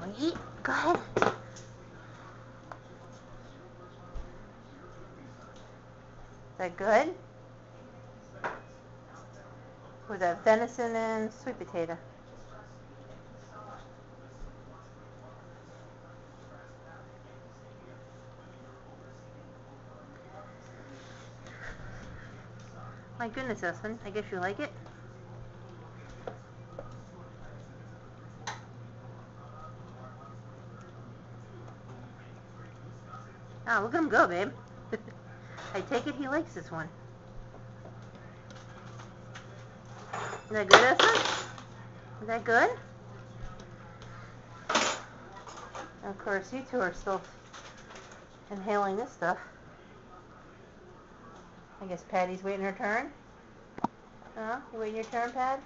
Want to eat? Go ahead. Is that good? With that venison and sweet potato. My goodness, Espen, I guess you like it? Oh, look at him go, babe. I take it he likes this one. Is that good, Espen? Is that good? Of course, you two are still inhaling this stuff. I guess Patty's waiting her turn. Huh? You waiting your turn, Pat?